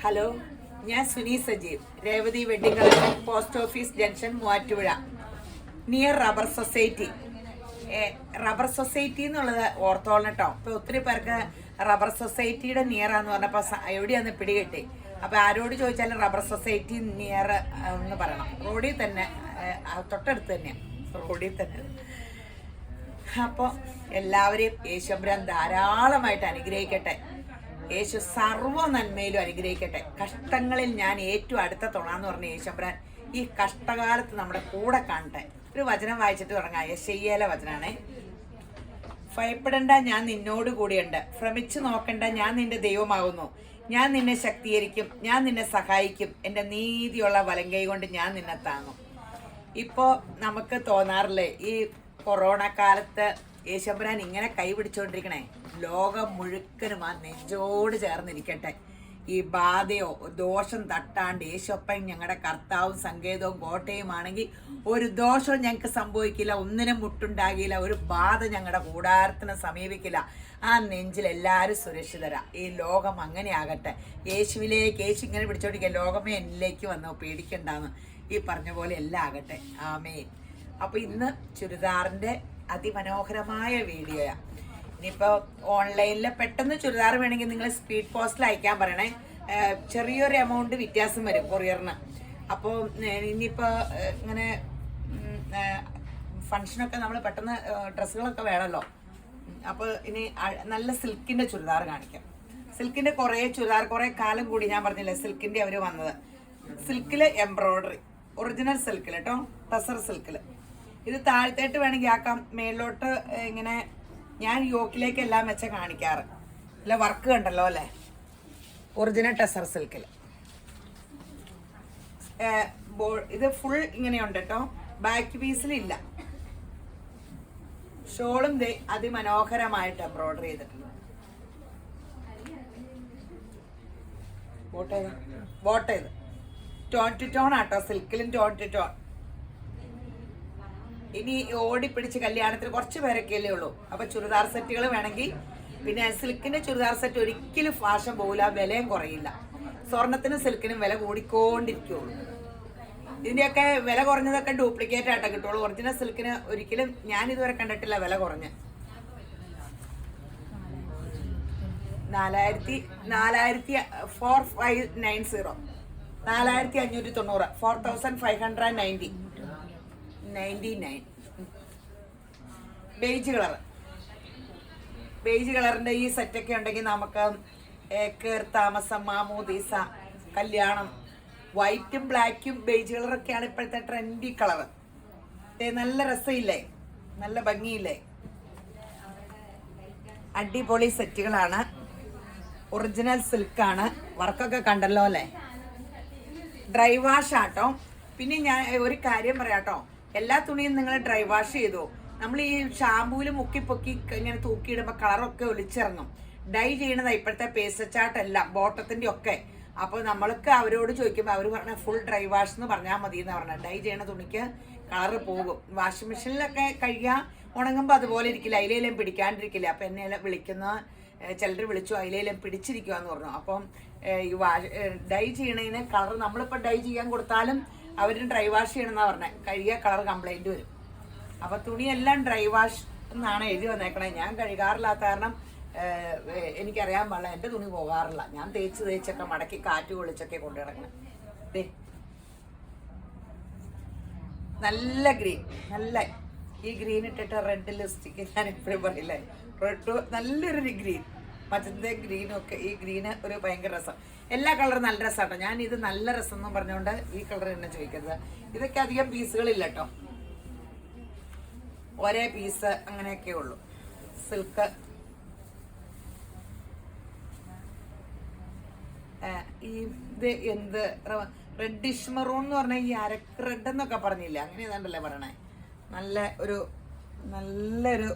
Hello, ഞാൻ Suni Sajeev, Revathi wedding collection, post office junction, Muvattupuzha, near rubber society. Rubber society എന്നുള്ളത് ഓർത്തോളണം കേട്ടോ. ഇപ്പൊ ഒത്തിരി പേർക്ക് റബ്ബർ സൊസൈറ്റിയുടെ നിയറാന്ന് പറഞ്ഞപ്പോൾ എവിടെയാന്ന് പിടികിട്ടി. അപ്പൊ ആരോട് ചോദിച്ചാലും റബ്ബർ സൊസൈറ്റി നിയർ എന്ന് പറയണം. റോഡിൽ തന്നെ, തൊട്ടടുത്ത് തന്നെയാണ്, റോഡിൽ തന്നെ. അപ്പോൾ എല്ലാവരെയും യേശുബ്രാൻ ധാരാളമായിട്ട് അനുഗ്രഹിക്കട്ടെ. യേശു സർവ്വ നന്മയിലും അനുഗ്രഹിക്കട്ടെ. കഷ്ടങ്ങളിൽ ഞാൻ ഏറ്റവും അടുത്ത തുണാന്ന് പറഞ്ഞ യേശുബ്രാൻ ഈ കഷ്ടകാലത്ത് നമ്മുടെ കൂടെ കാണട്ടെ. ഒരു വചനം വായിച്ചിട്ട് തുടങ്ങാം. യെശയ്യായിലെ വചനാണേ. ഭയപ്പെടേണ്ട, ഞാൻ നിന്നോട് കൂടിയുണ്ട്. ഭ്രമിച്ചു നോക്കണ്ട, ഞാൻ നിന്റെ ദൈവമാകുന്നു. ഞാൻ നിന്നെ ശക്തീകരിക്കും, ഞാൻ നിന്നെ സഹായിക്കും. എൻ്റെ നീതിയുള്ള വലങ്കൈ കൊണ്ട് ഞാൻ നിന്നെ താങ്ങും. ഇപ്പോൾ നമുക്ക് തോന്നാറില്ലേ, ഈ കൊറോണ കാലത്ത് യേശുബ്രാൻ ഇങ്ങനെ കൈ പിടിച്ചുകൊണ്ടിരിക്കണേ. ലോകം മുഴുക്കനും ആ നെഞ്ചോട് ചേർന്നിരിക്കട്ടെ. ഈ ബാധയോ ദോഷം തട്ടാണ്ട് യേശുപ്പൻ ഞങ്ങളുടെ കർത്താവും സങ്കേതവും കോട്ടയുമാണെങ്കിൽ ഒരു ദോഷവും ഞങ്ങൾക്ക് സംഭവിക്കില്ല, ഒന്നിനും മുട്ടുണ്ടാകില്ല, ഒരു ബാധ ഞങ്ങളുടെ കൂടാരത്തിന് സമീപിക്കില്ല. ആ നെഞ്ചിൽ എല്ലാവരും സുരക്ഷിതരാ. ഈ ലോകം അങ്ങനെ ആകട്ടെ. യേശുവിലേക്ക്, യേശു ഇങ്ങനെ പിടിച്ചോണ്ടിരിക്കുക, ലോകമേ എന്നിലേക്ക് വന്നോ, പേടിക്കണ്ടാന്ന് ഈ പറഞ്ഞ പോലെ എല്ലാം ആകട്ടെ. ആമേൻ. അപ്പോൾ ഇന്ന് ചുരിദാറിൻ്റെ അതിമനോഹരമായ വീഡിയോയാണ്. ഇനിയിപ്പോൾ ഓൺലൈനിൽ പെട്ടെന്ന് ചുരിദാർ വേണമെങ്കിൽ നിങ്ങൾ സ്പീഡ് പോസ്റ്റിൽ അയക്കാൻ പറയണേ. ചെറിയൊരു എമൗണ്ട് വ്യത്യാസം വരും കൊറിയറിന്. അപ്പോൾ ഇനിയിപ്പോൾ ഇങ്ങനെ ഫങ്ഷനൊക്കെ നമ്മൾ പെട്ടെന്ന് ഡ്രസ്സുകളൊക്കെ വേണമല്ലോ. അപ്പോൾ ഇനി നല്ല സിൽക്കിൻ്റെ ചുരിദാർ കാണിക്കാം. സിൽക്കിൻ്റെ കുറേ ചുരിദാർ, കുറേ കാലം കൂടി ഞാൻ പറഞ്ഞില്ലേ സിൽക്കിൻ്റെ അവർ വന്നത്. സിൽക്കിൽ എംബ്രോയ്ഡറി, ഒറിജിനൽ സിൽക്കിൽ കേട്ടോ, ടസർ സിൽക്കിൽ. ഇത് താഴത്തേട്ട് വേണമെങ്കിൽ ആക്കാം, മേളിലോട്ട് ഇങ്ങനെ. ഞാൻ യോക്കിലേക്ക് എല്ലാം വെച്ച കാണിക്കാറ്. അല്ല, വർക്ക് കണ്ടല്ലോ അല്ലേ, ഒറിജിനൽ ടസർ സിൽക്കിൽ. ഇത് ഫുൾ ഇങ്ങനെയുണ്ട് കേട്ടോ, ബാക്ക് പീസിലില്ല. ഷോളും അതിമനോഹരമായിട്ട് എംബ്രോയ്ഡറി ചെയ്തിട്ടുണ്ട്. ബോട്ട് ചെയ്ത് ടോൺ ടു ടോൺ ആട്ടോ, സിൽക്കിലും ടോൺ ടു ടോൺ. ഇനി ഓടിപ്പിടിച്ച് കല്യാണത്തിന് കുറച്ച് പേരൊക്കെയല്ലേ ഉള്ളൂ. അപ്പൊ ചുരിദാർ സെറ്റുകൾ വേണമെങ്കിൽ, പിന്നെ സിൽക്കിന്റെ ചുരിദാർ സെറ്റ് ഒരിക്കലും ഫാഷൻ പോകില്ല, വിലയും കുറയില്ല. സ്വർണത്തിനും സിൽക്കിനും വില കൂടിക്കൊണ്ടിരിക്കുള്ളൂ. ഇതിന്റെയൊക്കെ വില കുറഞ്ഞതൊക്കെ ഡ്യൂപ്ലിക്കേറ്റ് ആയിട്ടേ കിട്ടുള്ളൂ. ഒറിജിനൽ സിൽക്കിന് ഒരിക്കലും ഞാൻ ഇതുവരെ കണ്ടിട്ടില്ല വില കുറഞ്ഞ്. 4590, 4590, 4599. ബേജ് കളർ, ബേജ് കളറിന്റെ ഈ സെറ്റൊക്കെ ഉണ്ടെങ്കിൽ നമുക്ക് ഏക്കർ, താമസം, മാമോദീസ, കല്യാണം. വൈറ്റും ബ്ലാക്കും ബേജ് കളറൊക്കെയാണ് ഇപ്പോഴത്തെ ട്രെൻഡി കളർ. നല്ല രസമില്ലേ, നല്ല ഭംഗിയില്ലേ. അടിപൊളി സെറ്റുകളാണ്, ഒറിജിനൽ സിൽക്കാണ്. വർക്കൊക്കെ കണ്ടല്ലോ അല്ലേ. ഡ്രൈ വാഷ് ആട്ടോ. പിന്നെ ഞാൻ ഒരു കാര്യം പറയാട്ടോ, എല്ലാ തുണിയും നിങ്ങൾ ഡ്രൈ വാഷ് ചെയ്തു. നമ്മൾ ഈ ഷാമ്പൂവിൽ മുക്കി പൊക്കി ഇങ്ങനെ തൂക്കിയിടുമ്പോൾ കളറൊക്കെ ഒലിച്ചിറങ്ങും. ഡൈ ചെയ്യണതാ ഇപ്പോഴത്തെ പേസ്റ്റ് ചാർട്ടല്ല, ബോട്ടത്തിന്റെ ഒക്കെ. അപ്പോൾ നമ്മൾക്ക് അവരോട് ചോദിക്കുമ്പോൾ അവർ പറഞ്ഞ ഫുൾ ഡ്രൈ വാഷ് എന്ന് പറഞ്ഞാൽ മതി എന്ന് പറഞ്ഞാൽ, ഡൈ ചെയ്യണ തുണിക്ക് കളറ് പോകും. വാഷിംഗ് മെഷീനിലൊക്കെ കഴുകിയാൽ ഉണങ്ങുമ്പോൾ അതുപോലെ ഇരിക്കില്ല, അതിലേലും പിടിക്കാണ്ടിരിക്കില്ല. അപ്പം എന്നെ വിളിക്കുന്ന ചിലർ വിളിച്ചു, അതിലേലും പിടിച്ചിരിക്കുക എന്ന് പറഞ്ഞു. അപ്പം ഈ ഡൈ ചെയ്യണതിന് കളർ നമ്മളിപ്പോൾ ഡൈ ചെയ്യാൻ കൊടുത്താലും അവരും ഡ്രൈ വാഷ് ചെയ്യണമെന്നാണ് പറഞ്ഞത്. കഴുകിയ കളർ കംപ്ലൈൻറ്റ് വരും. അപ്പോൾ തുണിയെല്ലാം ഡ്രൈ വാഷ് എന്നാണ് എഴുതി വന്നേക്കണേ. ഞാൻ കഴുകാറില്ലാത്ത കാരണം എനിക്കറിയാൻ പാടില്ല, എൻ്റെ തുണി പോകാറില്ല. ഞാൻ തേച്ചൊക്കെ മടക്കി കാറ്റ് കൊള്ളിച്ചൊക്കെ കൊണ്ടു കിടക്കണം. നല്ല ഗ്രീൻ, നല്ല ഈ ഗ്രീൻ ഇട്ടിട്ട് റെഡ് ലിപ്സ്റ്റിക്ക് ഞാൻ എപ്പോഴും പറയില്ലേ, റെഡ് നല്ലൊരു ഗ്രീൻ, മറ്റേ ഗ്രീനും ഒക്കെ. ഈ ഗ്രീന് ഒരു ഭയങ്കര രസം. എല്ലാ കളറും നല്ല രസമാട്ടോ. ഞാൻ ഇത് നല്ല രസം എന്നും പറഞ്ഞുകൊണ്ട് ഈ കളർ തന്നെ ചോദിക്കരുത്. ഇതൊക്കെ അധികം പീസുകളില്ല കേട്ടോ, ഒരേ പീസ് അങ്ങനെയൊക്കെ ഉള്ളൂ. സിൽക്ക് ഈ ഇത് എന്ത് റെഡിഷ് മെറൂൺ എന്ന് പറഞ്ഞാൽ ഈ അരക്ക് റെഡ് എന്നൊക്കെ പറഞ്ഞില്ല, അങ്ങനെ ഏതാണ്ടല്ലേ പറയണേ. നല്ലൊരു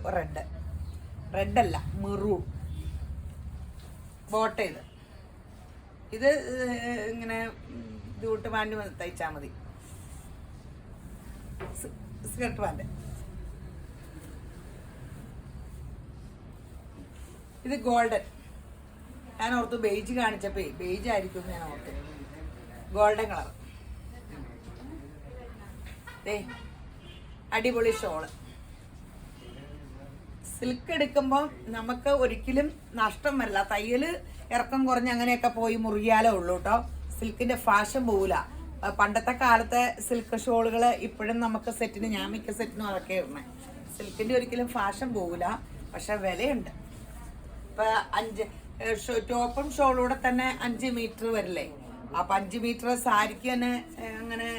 റെഡല്ല, മെറൂൺ. ബോട്ട് ചെയ്ത് ഇത് ഇങ്ങനെ ഇതുകൂട്ട് പാൻറ് തയ്ച്ചാൽ മതി. Skirt pant. ഇത് ഗോൾഡൻ, ഞാൻ ഓർത്തു ബേജ് കാണിച്ചപ്പോ ബേജ് ആയിരിക്കും ഞാൻ ഓർത്തു. Golden colour. അടിപൊളി ഷോള്. സിൽക്ക് എടുക്കുമ്പോൾ നമുക്ക് ഒരിക്കലും നഷ്ടം വരില്ല. തയ്യല് ഇറക്കം കുറഞ്ഞ് അങ്ങനെയൊക്കെ പോയി മുറിയാലേ ഉള്ളൂ കേട്ടോ. സിൽക്കിന്റെ ഫാഷൻ പോവില്ല. പണ്ടത്തെ കാലത്തെ സിൽക്ക് ഷോളുകൾ ഇപ്പോഴും നമുക്ക് സെറ്റിന്, ഞാൻ മിക്ക സെറ്റിനും അതൊക്കെ ഇടണേ. സിൽക്കിന്റെ ഒരിക്കലും ഫാഷൻ പോവില്ല, പക്ഷെ വിലയുണ്ട്. ഇപ്പൊ 5 ടോപ്പും ഷോളൂടെ തന്നെ 5 മീറ്റർ വരില്ലേ. അപ്പൊ 5 മീറ്റർ സാരിക്ക് തന്നെ അങ്ങനെ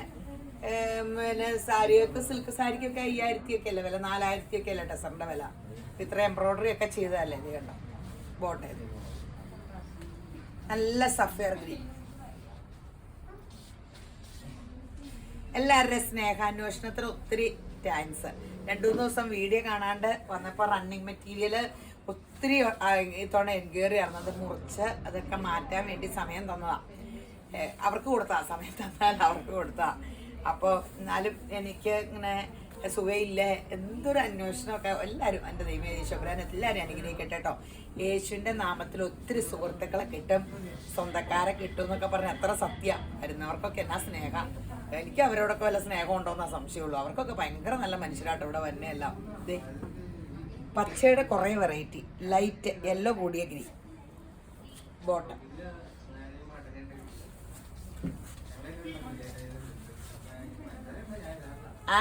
പിന്നെ സാരിയൊക്കെ സിൽക്ക് സാരിക്കൊക്കെ 5000 ഒക്കെ അല്ലേ വില, 4000 ഒക്കെ അല്ലേ ടെസറിന്റെ വില. ഇത്ര എംബ്രോയിഡറി ഒക്കെ ചെയ്തതല്ലേ ഇത് കണ്ടോ. ബോട്ടേത് നല്ല സഫയർ ഗ്രീൻ. എല്ലാവരുടെയും സ്നേഹാന്വേഷണത്തിന് ഒത്തിരി താങ്ക്സ്. 2-3 ദിവസം വീഡിയോ കാണാണ്ട് വന്നപ്പോൾ റണ്ണിങ് മെറ്റീരിയല് ഒത്തിരി ഇത്തവണ എൻക്വയറി ആയിരുന്നു. അത് മുറിച്ച് അതൊക്കെ മാറ്റാൻ വേണ്ടി സമയം തന്നതാ. അവർക്ക് കൊടുത്താ, സമയം തന്നാൽ അവർക്ക് കൊടുത്താ. അപ്പോൾ എന്നാലും എനിക്ക് ഇങ്ങനെ സുഖമില്ലേ, എന്തൊരു അന്വേഷണമൊക്കെ. എല്ലാവരും എൻ്റെ ദൈവം യേശുബ്രാൻ എല്ലാവരും അനുഗ്രഹിക്കട്ടെ കേട്ടോ. യേശുവിൻ്റെ നാമത്തിൽ ഒത്തിരി സുഹൃത്തുക്കളെ കിട്ടും, സ്വന്തക്കാരെ കിട്ടും എന്നൊക്കെ പറഞ്ഞാൽ എത്ര സത്യം. വരുന്നവർക്കൊക്കെ എന്നാ സ്നേഹം. എനിക്ക് അവരോടൊക്കെ വല്ല സ്നേഹം ഉണ്ടോയെന്നാ സംശയമുള്ളൂ. അവർക്കൊക്കെ ഭയങ്കര നല്ല മനുഷ്യരാട്ടോ ഇവിടെ വരുന്നതെല്ലാം. ഇതേ പച്ചയുടെ കുറേ വെറൈറ്റി. ലൈറ്റ് യെല്ലോ കൂടിയ ഗ്രീൻ ബോട്ടം.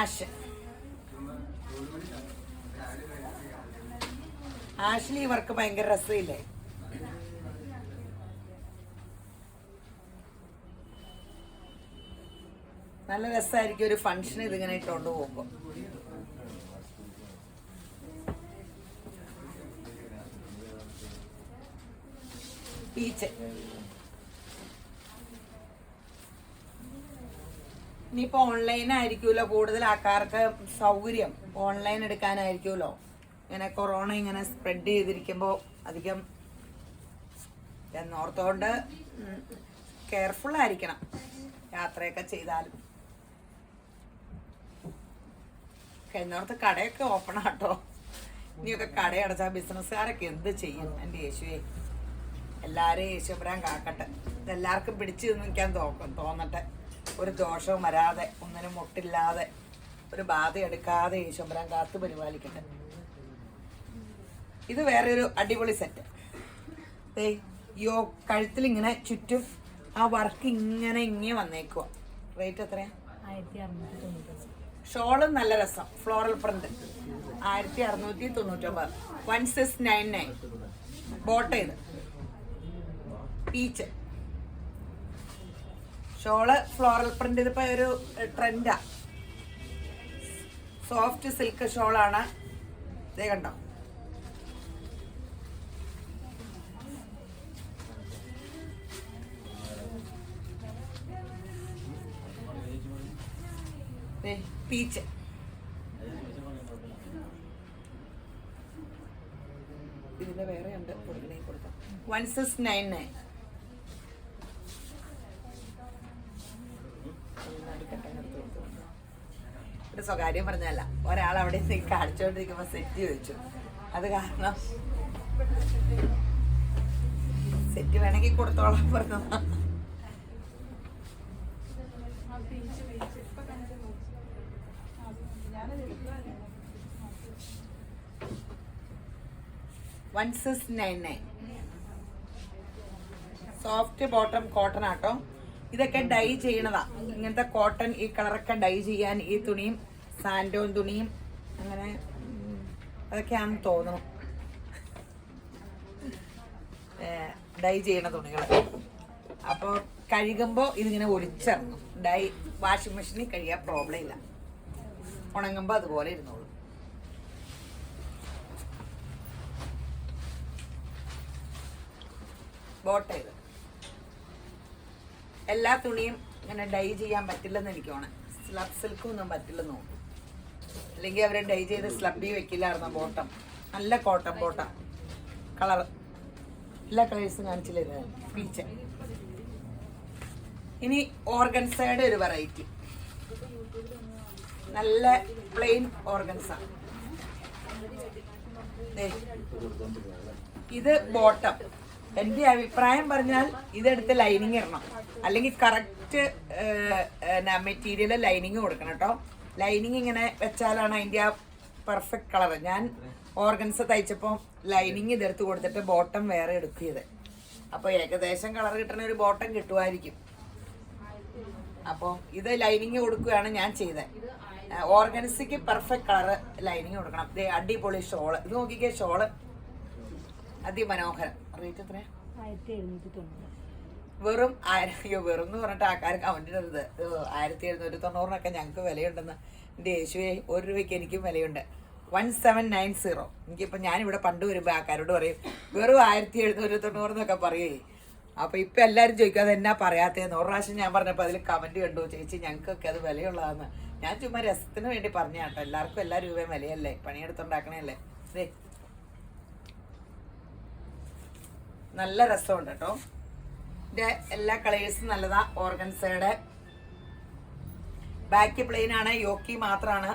ആഷ് ആഷ്ലി വർക്ക് ഭയങ്കര രസമില്ലേ. നല്ല രസമായിരിക്കും ഒരു ഫംഗ്ഷൻ ഇതിങ്ങനെ ഇട്ടുകൊണ്ട് പോകുമ്പോ. പീച്ച് ഇനിയിപ്പോ ഓൺലൈൻ ആയിരിക്കുമല്ലോ കൂടുതൽ ആൾക്കാർക്ക് സൗകര്യം. ഓൺലൈൻ എടുക്കാനായിരിക്കുമല്ലോ. ഇങ്ങനെ കൊറോണ ഇങ്ങനെ സ്പ്രെഡ് ചെയ്തിരിക്കുമ്പോൾ അധികം എന്നോർത്തോണ്ട് കെയർഫുൾ ആയിരിക്കണം യാത്രയൊക്കെ ചെയ്താലും. എന്നോർത്ത് കടയൊക്കെ ഓപ്പൺ ആട്ടോ. ഇനിയൊക്കെ കടയടച്ചാ ബിസിനസ്സുകാരൊക്കെ എന്ത് ചെയ്യും എൻ്റെ യേശുവേ. എല്ലാവരും യേശുബ്രാൻ കാക്കട്ടെ. ഇതെല്ലാവർക്കും പിടിച്ചു നിൽക്കാൻ തോന്നട്ടെ. ഒരു ദോഷവും വരാതെ, ഒന്നിനും മുട്ടില്ലാതെ, ഒരു ബാധ എടുക്കാതെ യേശുബ്രാൻ കാത്തു പരിപാലിക്കട്ടെ. ഇത് വേറെ ഒരു അടിപൊളി സെറ്റ്. കഴുത്തിൽ ഇങ്ങനെ ചുറ്റും ആ വർക്ക് ഇങ്ങനെ വന്നേക്കുക. റേറ്റ് എത്രയാ? 1699. ഷോളും നല്ല രസം. Floral print 1699. 1699. ബോട്ട ഇത് പീച്ച് ഷോള് ഫ്ലോറൽ പ്രിന്റ്. ഇതിപ്പോ ഒരു ട്രെൻഡാ. സോഫ്റ്റ് സിൽക്ക് ഷോളാണ്. ഇതേ കണ്ടോ. പീച്ച് ഇതിന്റെ വേറെ ഉണ്ട്. കൊടുക്കാം 1699. ഒരു സ്വകാര്യം പറഞ്ഞല്ല, ഒരാൾ അവിടെ കാണിച്ചോണ്ടിരിക്കുമ്പോ സെറ്റ് ചോദിച്ചു. അത് കാരണം സെറ്റ് വേണമെങ്കിൽ കൊടുത്തോളാൻ പറഞ്ഞതാ. സോഫ്റ്റ് ബോട്ടം കോട്ടൺ ആട്ടോ. ഇതൊക്കെ ഡൈ ചെയ്യണതാ. ഇങ്ങനത്തെ കോട്ടൺ ഈ കളറൊക്കെ ഡൈ ചെയ്യാൻ ഈ തുണിയും സാൻഡോൺ തുണിയും അങ്ങനെ അതൊക്കെയാണെന്ന് തോന്നുന്നു ഡൈ ചെയ്യണ തുണികൾ. അപ്പോൾ കഴുകുമ്പോൾ ഇതിങ്ങനെ ഒലിച്ചിറങ്ങും. ഡൈ വാഷിംഗ് മെഷീനിൽ കഴുകിയാൽ പ്രോബ്ലം ഇല്ല. ഉണങ്ങുമ്പോൾ അതുപോലെ ഇരുന്നോളൂ. ബോട്ട ഇത് എല്ലാ തുണിയും ഇങ്ങനെ ഡൈ ചെയ്യാൻ പറ്റില്ലെന്ന് എനിക്ക് തോന്നുന്നു. സ്ലബ് സിൽക്കൊന്നും പറ്റില്ലെന്ന് തോന്നുന്നു. അല്ലെങ്കിൽ അവരെ ഡൈ ചെയ്ത് സ്ലബി വെക്കില്ലായിരുന്നു. ബോട്ടം നല്ല കോട്ടൺ ബോട്ടം. കളർ എല്ലാ കളേഴ്സും കാണിച്ചില്ല. പീച്ച്. ഇനി ഓർഗൻസയുടെ ഒരു വെറൈറ്റി. നല്ല പ്ലെയിൻ ഓർഗൻസ. ഇത് ബോട്ടം എൻ്റെ അഭിപ്രായം പറഞ്ഞാൽ ഇതെടുത്ത് ലൈനിങ് ഇടണം, അല്ലെങ്കിൽ കറക്റ്റ് മെറ്റീരിയൽ ലൈനിങ് കൊടുക്കണം കേട്ടോ. ലൈനിങ് ഇങ്ങനെ വെച്ചാലാണ് അതിൻ്റെ ആ പെർഫെക്റ്റ് കളർ. ഞാൻ ഓർഗൻസ് തയ്ച്ചപ്പോൾ ലൈനിങ് ഇതെടുത്ത് കൊടുത്തിട്ട് ബോട്ടം വേറെ എടുക്കിയത്. അപ്പോൾ ഏകദേശം കളർ കിട്ടുന്ന ഒരു ബോട്ടം കിട്ടുമായിരിക്കും. അപ്പോൾ ഇത് ലൈനിങ് കൊടുക്കുകയാണ് ഞാൻ ചെയ്തത്. ഓർഗൻസിക്ക് പെർഫെക്റ്റ് കളർ ലൈനിങ് കൊടുക്കണം. അടിപൊളി ഷോള്, ഇത് നോക്കിക്കേ, ഷോള് അതിമനോഹരം. റേറ്റ് എത്രയാ? 1790. വെറും 1000. അയ്യോ, വെറും എന്ന് പറഞ്ഞിട്ട് ആൾക്കാർ കമന്റ് ഇടരുത്. 1790 ഞങ്ങൾക്ക് വിലയുണ്ടെന്ന്. എൻ്റെ യേശുവേ, 1 രൂപയ്ക്ക് എനിക്കും വിലയുണ്ട്. 1790. എനിക്കിപ്പോൾ ഞാനിവിടെ പണ്ട് വരുമ്പോൾ ആൾക്കാരോട് പറയും വെറും 1790 എന്നൊക്കെ പറയേ. അപ്പോൾ ഇപ്പം എല്ലാവരും ചോദിക്കും അതെന്നാ പറയാത്തതെന്ന്. ഒരു പ്രാവശ്യം ഞാൻ പറഞ്ഞപ്പോൾ അതിൽ കമന്റ് കണ്ടു, ചേച്ചി ഞങ്ങൾക്കൊക്കെ അത് വിലയുള്ളതാന്ന്. ഞാൻ ചുമ്മാ രസത്തിന് വേണ്ടി പറഞ്ഞ കേട്ടോ. എല്ലാവർക്കും എല്ലാ രൂപയും വിലയല്ലേ, പണിയെടുത്തുണ്ടാക്കണല്ലേ. നല്ല രസമുണ്ട് കേട്ടോ. ഇതിൻ്റെ എല്ലാ കളേഴ്സും നല്ലതാ. ഓർഗൻസയുടെ ബാക്ക് പ്ലെയിൻ ആണ്, യോക്കി മാത്രമാണ്.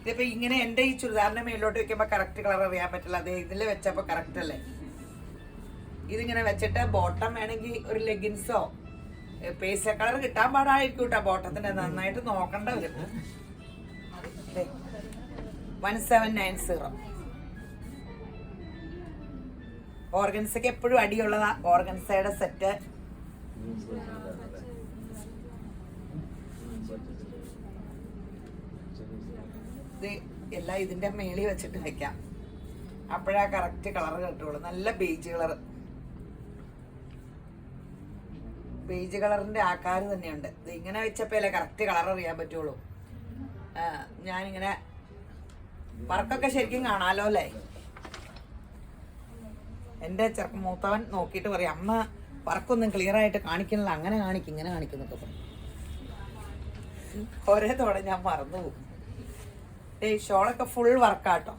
ഇതിപ്പോൾ ഇങ്ങനെ എൻ്റെ ഈ ചുരിദാറിൻ്റെ മേലോട്ട് വെക്കുമ്പോൾ കറക്റ്റ് കളർ അറിയാൻ പറ്റില്ല. അത് ഇതിൽ വെച്ചപ്പോൾ കറക്റ്റ് അല്ലേ. ഇതിങ്ങനെ വെച്ചിട്ട് ബോട്ടം വേണമെങ്കിൽ ഒരു ലെഗിൻസോ പേസ്റ്റൽ കളർ കിട്ടാൻ പാടായിരിക്കും കേട്ടോ. ബോട്ടത്തിൻ്റെ നന്നായിട്ട് നോക്കണ്ട വരും. 1790. ഓർഗൻസയ്ക്ക് എപ്പോഴും അടിയുള്ളതാ ഓർഗൻസയുടെ സെറ്റ്. ഇത് എല്ലാം ഇതിന്റെ മേളിൽ വെച്ചിട്ട് വെക്കാം, അപ്പോഴാ കറക്റ്റ് കളർ കിട്ടുള്ളൂ. നല്ല ബേജ് കളർ, ബേജ് കളറിന്റെ ആക്കാര് തന്നെയുണ്ട്. ഇത് ഇങ്ങനെ വെച്ചപ്പോഴല്ലേ കറക്റ്റ് കളർ അറിയാൻ പറ്റുള്ളൂ. ഞാനിങ്ങനെ വർക്കൊക്കെ ശരിക്കും കാണാലോ അല്ലേ. എൻ്റെ ചെറുക്കൻ മൂത്തവൻ നോക്കിയിട്ട് പറയും അമ്മ വർക്കൊന്നും ക്ലിയർ ആയിട്ട് കാണിക്കണില്ല, അങ്ങനെ കാണിക്കും ഇങ്ങനെ കാണിക്കുന്നൊക്കെ പറയും. ഒരേ തോടെ ഞാൻ മറന്നുപോകും. ഷോളൊക്കെ ഫുൾ വർക്കാട്ടോ.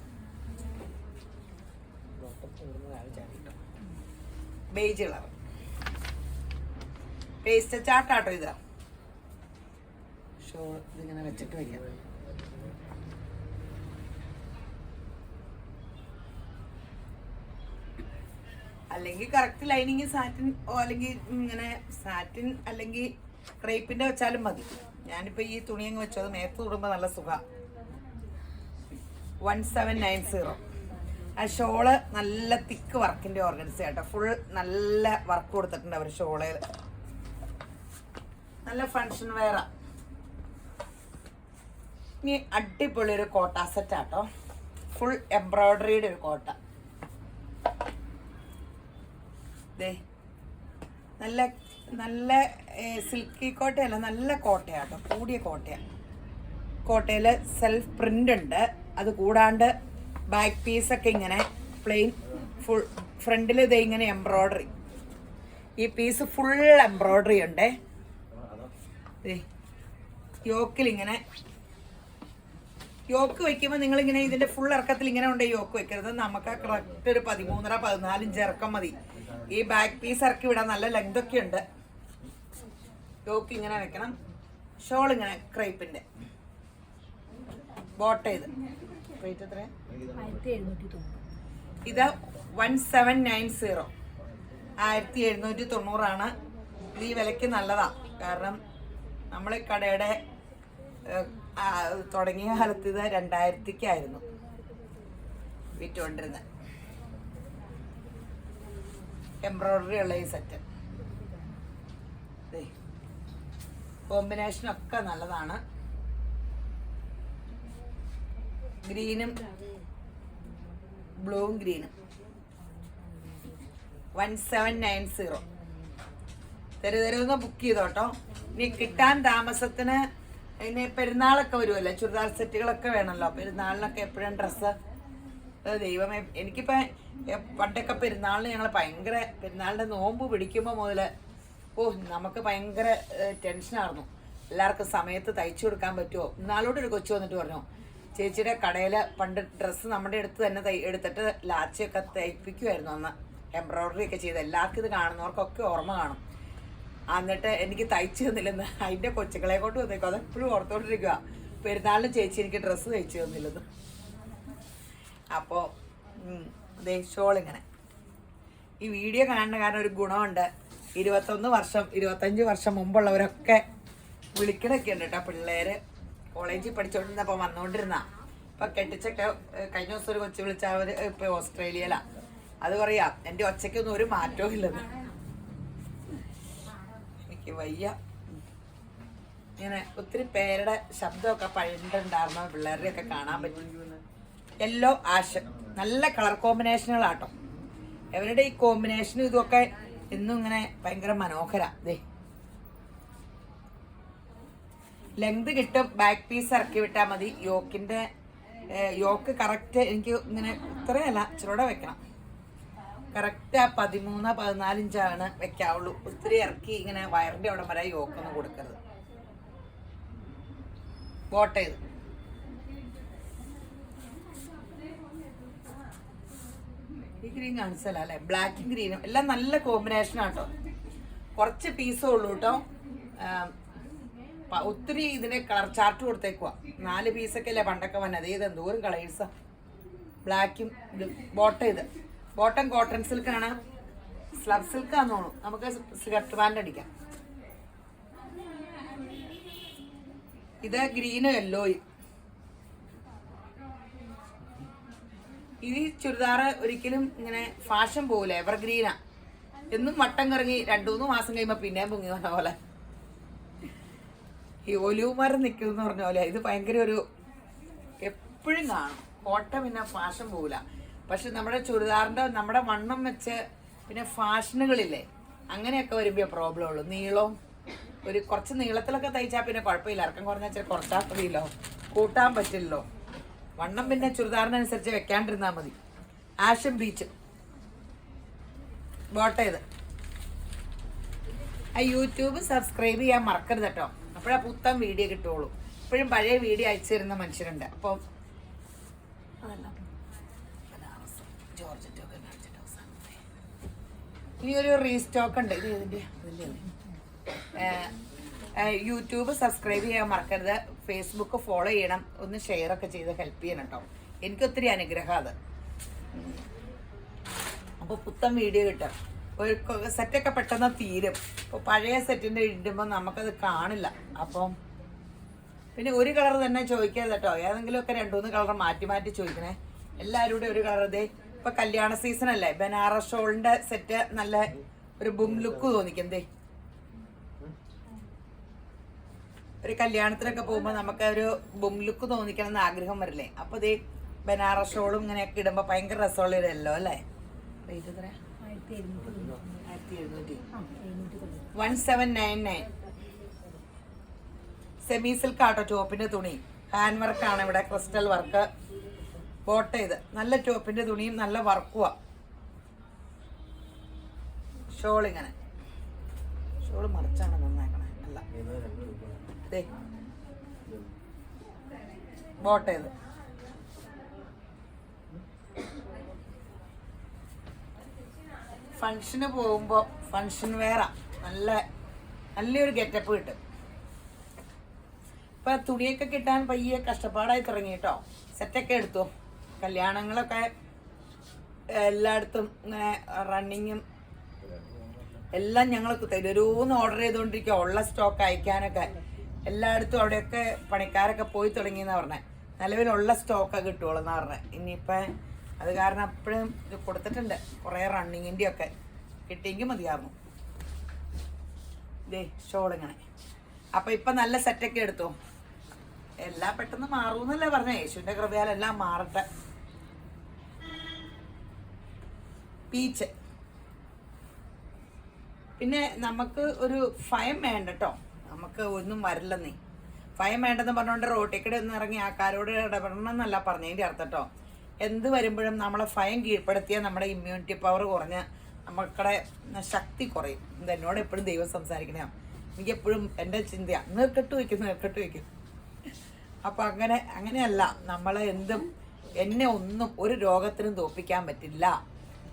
ബേജ് കളർ പേസ്റ്റ് ചാട്ടാട്ടോ. ഇതാ ഷോൾ ഇതിങ്ങനെ വെച്ചിട്ട് വയ്ക്കാം. അല്ലെങ്കിൽ കറക്റ്റ് ലൈനിങ് സാറ്റിൻ അല്ലെങ്കിൽ ഇങ്ങനെ സാറ്റിൻ അല്ലെങ്കിൽ ക്രേപ്പിന്റെ വെച്ചാലും മതി. ഞാനിപ്പോൾ ഈ തുണി അങ്ങ് വെച്ചത് മേത്ത് തൊടുമ്പോൾ നല്ല സുഖമാണ്. 1790. ആ ഷോള് നല്ല തിക്ക് വർക്കിന്റെ ഓർഗൻസ കേട്ടോ. ഫുൾ നല്ല വർക്ക് കൊടുത്തിട്ടുണ്ട് അവർ ഷോളയിൽ. നല്ല ഫങ്ഷൻ വെയറാ. ഇനി അടിപൊളി ഒരു കോട്ട സെറ്റ് ആട്ടോ. ഫുൾ എംബ്രോയിഡറിയുടെ ഒരു കോട്ട. നല്ല നല്ല സിൽക്കി കോട്ടയല്ല, നല്ല കോട്ടയാട്ടോ, കൂടിയ കോട്ടയാണ്. കോട്ടയിൽ സെൽഫ് പ്രിന്റ് ഉണ്ട്. അത് കൂടാണ്ട് ബാക്ക് പീസൊക്കെ ഇങ്ങനെ പ്ലെയിൻ ഫുൾ. ഫ്രണ്ടിൽ ഇത് ഇങ്ങനെ എംബ്രോയിഡറി. ഈ പീസ് ഫുൾ എംബ്രോയിഡറി ഉണ്ട്. യോക്കിലിങ്ങനെ യോക്ക് വെക്കുമ്പോൾ നിങ്ങളിങ്ങനെ ഇതിൻ്റെ ഫുൾ ഇറക്കത്തിൽ ഇങ്ങനെ ഉണ്ട് യോക്ക് വെക്കരുത്. നമുക്ക് കറക്റ്റ് ഒരു 13-14 ഇഞ്ച് ഇറക്കം മതി. ഈ ബാക്ക് പീസ് ഇറക്കി വിടാൻ നല്ല ലെങ്തൊക്കെ ഉണ്ട്. യോക്ക് ഇങ്ങനെ വെക്കണം. ഷോൾ ഇങ്ങനെ ക്രൈപ്പിൻ്റെ ബോട്ട. ഇത് റേറ്റ് എത്ര? 1790. ഇത് 1790. 1790 ഇത് ഈ വിലയ്ക്ക് നല്ലതാ. കാരണം നമ്മൾ കടയുടെ തുടങ്ങിയ കാലത്ത് ഇത് 2000-ക്കായിരുന്നു വിറ്റുകൊണ്ടിരുന്നത്. എംബ്രോയിഡറി ഉള്ള ഈ സെറ്റ് കോമ്പിനേഷനൊക്കെ നല്ലതാണ്. ഗ്രീനും ബ്ലൂവും ഗ്രീനും. 1790. തരുതരുന്ന് ബുക്ക് ചെയ്തോട്ടോ. ഇനി കിട്ടാൻ താമസത്തിന് ഇനി പെരുന്നാളൊക്കെ വരുമല്ലോ, ചുരിദാർ സെറ്റുകളൊക്കെ വേണമല്ലോ. പെരുന്നാളിനൊക്കെ എപ്പോഴും ഡ്രസ്സ്. ദൈവമേ, എനിക്കിപ്പോൾ പണ്ടൊക്കെ പെരുന്നാളിന് ഞങ്ങൾ ഭയങ്കര പെരുന്നാളിൻ്റെ നോമ്പ് പിടിക്കുമ്പോൾ മുതൽ നമുക്ക് ഭയങ്കര ടെൻഷനായിരുന്നു. എല്ലാവർക്കും സമയത്ത് തയ്ച്ചു കൊടുക്കാൻ പറ്റുമോ. ഇന്നാളോടൊരു കൊച്ചു വന്നിട്ട് പറഞ്ഞു, ചേച്ചിയുടെ കടയിൽ പണ്ട് ഡ്രസ്സ് നമ്മുടെ അടുത്ത് തന്നെ എടുത്തിട്ട് ലാച്ചയൊക്കെ തയ്പ്പിക്കുമായിരുന്നു അന്ന്, എംബ്രോയിഡറി ഒക്കെ ചെയ്ത്. എല്ലാവർക്കും ഇത് കാണുന്നവർക്കൊക്കെ ഓർമ്മ കാണും. എന്നിട്ട് എനിക്ക് തയ്ച്ചു തന്നില്ലെന്ന് അതിൻ്റെ കൊച്ചുകളെ കൊണ്ട് വന്നേക്കും. അതെപ്പോഴും ഓർത്തോണ്ടിരിക്കുക, പെരുന്നാളിന് ചേച്ചി എനിക്ക് ഡ്രസ്സ് തയ്ച്ചു തന്നില്ലെന്ന്. അപ്പോൾ ഷോൾ ഇങ്ങനെ ഈ വീഡിയോ കാണുന്ന കാരണം ഒരു ഗുണമുണ്ട്. 25 വർഷം മുമ്പുള്ളവരൊക്കെ വിളിക്കണൊക്കെ ഉണ്ട് കേട്ടോ. പിള്ളേര് കോളേജിൽ പഠിച്ചോണ്ടിരുന്നപ്പോൾ വന്നുകൊണ്ടിരുന്ന ഇപ്പൊ കെട്ടിച്ചൊക്കെ കഴിഞ്ഞ ദിവസം ഒരു കൊച്ചു വിളിച്ച അവര് ഇപ്പൊ ഓസ്ട്രേലിയയിലാ. അത് പറയാ എന്റെ ഒച്ചയ്ക്കൊന്നും ഒരു മാറ്റവും ഇല്ലെന്ന്. എനിക്ക് വയ്യ. ഇങ്ങനെ ഒത്തിരി പേരുടെ ശബ്ദമൊക്കെ പഴയിട്ടുണ്ടായിരുന്ന പിള്ളേരുടെയൊക്കെ കാണാൻ പറ്റും. യെല്ലോ ആഷ് നല്ല കളർ കോമ്പിനേഷനുകളാട്ടോ. അവരുടെ ഈ കോമ്പിനേഷനും ഇതൊക്കെ എന്നും ഇങ്ങനെ ഭയങ്കര മനോഹര. ദേ ലെങ്ത് കിട്ടും. ബാക്ക് പീസ് ഇറക്കി വിട്ടാൽ മതി. യോക്ക് കറക്റ്റ് എനിക്ക് ഇങ്ങനെ ഇത്രയല്ല, ഇച്ചിരൂടെ വെക്കണം. കറക്റ്റ് ആ 13-14 ഇഞ്ചാണ് വെക്കാവുള്ളൂ. ഒത്തിരി ഇറക്കി ഇങ്ങനെ വയറിന്റെ അവിടെ വരെ യോക്കൊന്നും കൊടുക്കരുത്. ബോട്ട് ചെയ്ത് ഈ ഗ്രീൻ കാണിച്ചല്ല അല്ലേ, ബ്ലാക്കും ഗ്രീനും എല്ലാം നല്ല കോമ്പിനേഷൻ ആട്ടോ. കുറച്ച് പീസേ ഉള്ളൂ കേട്ടോ. ഒത്തിരി ഇതിന്റെ കളർ ചാർട്ട് കൊടുത്തേക്കുവാ. 4 പീസൊക്കെ അല്ലേ പണ്ടൊക്കെ വന്നത്. ഇത് എന്തോരം കളേഴ്സാ. ബ്ലാക്കും ഇത് ബോട്ടം. ഇത് ബോട്ടം കോട്ടൺ സിൽക്കാണ്. സ്ലബ് സിൽക്കാന്ന് തോന്നുന്നു. നമുക്ക് സ്കർട്ട് പാൻറ് അടിക്കാം. ഇത് ഗ്രീനും യെല്ലോയും. ഈ ചുരിദാർ ഒരിക്കലും ഇങ്ങനെ ഫാഷൻ പോകില്ല. എവർഗ്രീനാ. എന്നും വട്ടം കറങ്ങി 2-3 മാസം കഴിയുമ്പോ പിന്നെയും പൊങ്ങി വന്ന പോലെ ഈ ഒലിവുമരം നിൽക്കുമെന്ന് പറഞ്ഞ പോലെ. ഇത് ഭയങ്കര ഒരു എപ്പോഴും കാണും. കോട്ട പിന്നെ ഫാഷൻ പോകില്ല. പക്ഷെ നമ്മുടെ ചുരിദാറിന്റെ നമ്മുടെ വണ്ണം വെച്ച് പിന്നെ ഫാഷനുകളില്ലേ അങ്ങനെയൊക്കെ വരുമ്പോ പ്രോബ്ലം ഉള്ളൂ. നീളവും ഒരു കുറച്ച് നീളത്തിലൊക്കെ തയ്ച്ചാൽ പിന്നെ കുഴപ്പമില്ല. ഇറക്കം കുറഞ്ഞാൽ കുറച്ചാൽ മതിയല്ലോ, കൂട്ടാൻ പറ്റില്ലല്ലോ. വണ്ണം പിന്നെ ചുരിദാറിനനുസരിച്ച് വെക്കാണ്ടിരുന്നാൽ മതി. ആഷൻ ബീച്ച് ബോട്ട് ചെയ്ത്. യൂട്യൂബ് സബ്സ്ക്രൈബ് ചെയ്യാൻ മറക്കരുത് കേട്ടോ. അപ്പോഴാ പുത്തൻ വീഡിയോ കിട്ടുള്ളൂ. ഇപ്പോഴും പഴയ വീഡിയോ അയച്ചു തരുന്ന മനുഷ്യരുണ്ട്. അപ്പം ഇനി ഒരു റീസ്റ്റോക്ക് ഉണ്ട്. ഇത് ഇതിന്റെ യൂട്യൂബ് സബ്സ്ക്രൈബ് ചെയ്യാൻ മറക്കരുത്. ഫേസ്ബുക്ക് ഫോളോ ചെയ്യണം. ഒന്ന് ഷെയർ ഒക്കെ ചെയ്ത് ഹെൽപ്പ് ചെയ്യണം കേട്ടോ. എനിക്കൊത്തിരി അനുഗ്രഹം അത്. അപ്പോൾ പുത്തൻ വീഡിയോ കിട്ടും. ഒരു സെറ്റൊക്കെ പെട്ടെന്ന് തീരും. ഇപ്പോൾ പഴയ സെറ്റിൻ്റെ ഇടുമ്പോൾ നമുക്കത് കാണില്ല. അപ്പം പിന്നെ ഒരു കളർ തന്നെ ചോദിക്കരുത് കേട്ടോ. ഏതെങ്കിലുമൊക്കെ 2-3 കളർ മാറ്റി മാറ്റി ചോദിക്കണേ. എല്ലാവരും കൂടെ ഒരു കളർ. ഇതേ ഇപ്പം കല്യാണ സീസൺ അല്ലേ. ബനാറസ് ഷോളിൻ്റെ സെറ്റ് നല്ല ഒരു ബും ലുക്ക് തോന്നിക്കുന്നതേ. ഒരു കല്യാണത്തിനൊക്കെ പോകുമ്പോൾ നമുക്ക് ഒരു ബും ലുക്ക് തോന്നിക്കണം എന്ന് ആഗ്രഹം വരില്ലേ. അപ്പോൾ ഇതേ ബനാറസ് ഷോളും ഇങ്ങനെയൊക്കെ ഇടുമ്പോൾ ഭയങ്കര രസമുള്ള ഇതല്ലോ അല്ലേ. റേറ്റ് എത്ര? 1799. സെമി സിൽക്ക് ആട്ടോ ടോപ്പിന്റെ തുണി. ഹാൻഡ് വർക്കാണ് ഇവിടെ. ക്രിസ്റ്റൽ വർക്ക് ബോട്ട് ചെയ്ത്. നല്ല ടോപ്പിന്റെ തുണിയും നല്ല വർക്കുവാ. ഷോൾ ഇങ്ങനെ. ഷോൾ മറിച്ചാണ് നന്നാക്കണേ. അല്ല ബോട്ട് ചെയ്ത്. ഫംഗ്ഷന് പോകുമ്പോൾ ഫംഗ്ഷൻ വെയറാ. നല്ലൊരു ഗെറ്റപ്പ് കിട്ടും. ഇപ്പം തുണിയൊക്കെ കിട്ടാൻ പയ്യെ കഷ്ടപ്പാടായി തുടങ്ങി കേട്ടോ. സെറ്റൊക്കെ എടുത്തു. കല്യാണങ്ങളൊക്കെ എല്ലായിടത്തും ഇങ്ങനെ റണ്ണിങ്ങും എല്ലാം ഞങ്ങൾ തരൂന്ന് ഓർഡർ ചെയ്തുകൊണ്ടിരിക്കുക. ഉള്ള സ്റ്റോക്ക് അയക്കാനൊക്കെ എല്ലായിടത്തും അവിടെയൊക്കെ പണിക്കാരൊക്കെ പോയി തുടങ്ങിയെന്നാണ് പറഞ്ഞത്. നിലവിലുള്ള സ്റ്റോക്കൊക്കെ കിട്ടുള്ളൂ എന്നാണ് പറഞ്ഞത്. ഇനിയിപ്പം അത് കാരണം അപ്പോഴും ഇത് കൊടുത്തിട്ടുണ്ട്. കുറേ റണ്ണിങ്ങിൻ്റെ ഒക്കെ കിട്ടിയെങ്കിൽ മതിയായിരുന്നു. ഇതേ ഷോളിങ്ങനെ. അപ്പം ഇപ്പം നല്ല സെറ്റൊക്കെ എടുത്തു. എല്ലാം പെട്ടെന്ന് മാറൂന്നല്ലേ പറഞ്ഞേ. യേശുവിൻ്റെ കൃപയാൽ എല്ലാം മാറട്ടെ. പീച്ച്. പിന്നെ നമുക്ക് ഒരു ഭയം വേണ്ട കേട്ടോ. നമുക്ക് ഒന്നും വരില്ലെന്നേ. ഭയം വേണ്ടെന്ന് പറഞ്ഞുകൊണ്ട് റോട്ടിക്കടെ ഒന്ന് ഇറങ്ങി ആൾക്കാരോട് ഇടപെടണം എന്നല്ല പറഞ്ഞതിൻ്റെ അർത്ഥം കേട്ടോ. എന്ത് വരുമ്പോഴും നമ്മളെ ഭയം കീഴ്പ്പെടുത്തിയാൽ നമ്മുടെ ഇമ്മ്യൂണിറ്റി പവർ കുറഞ്ഞ് നമുക്കടെ ശക്തി കുറയും. ഇത് എന്നോട് എപ്പോഴും ദൈവം സംസാരിക്കണേ. എനിക്കെപ്പോഴും എൻ്റെ ചിന്തയാണ് നീർക്കെട്ട് വയ്ക്കും. അപ്പം അങ്ങനെയല്ല. നമ്മളെ എന്നെ ഒന്നും ഒരു രോഗത്തിനും തോൽപ്പിക്കാൻ പറ്റില്ല.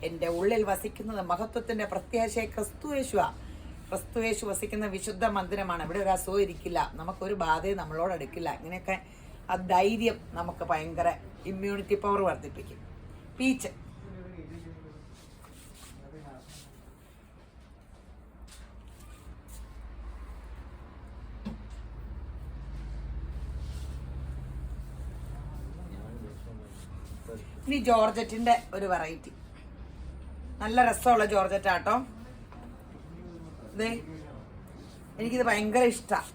എൻ്റെ ഉള്ളിൽ വസിക്കുന്നത് മഹത്വത്തിൻ്റെ പ്രത്യാശയെ ക്രിസ്തുയേശു വസിക്കുന്ന വിശുദ്ധ മന്ദിരമാണ്. ഇവിടെ ഒരു അസുഖം ഇരിക്കില്ല. നമുക്കൊരു ബാധയും നമ്മളോട് അടുക്കില്ല. ഇങ്ങനെയൊക്കെ ആ ധൈര്യം നമുക്ക് ഭയങ്കര ഇമ്മ്യൂണിറ്റി പവർ വർദ്ധിപ്പിക്കും. പീച്ച് ഇനി ജോർജറ്റിന്റെ ഒരു വെറൈറ്റി, നല്ല രസമുള്ള ജോർജറ്റ് ആട്ടോ. ഇതേ എനിക്കിത് ഭയങ്കര ഇഷ്ടമാണ്.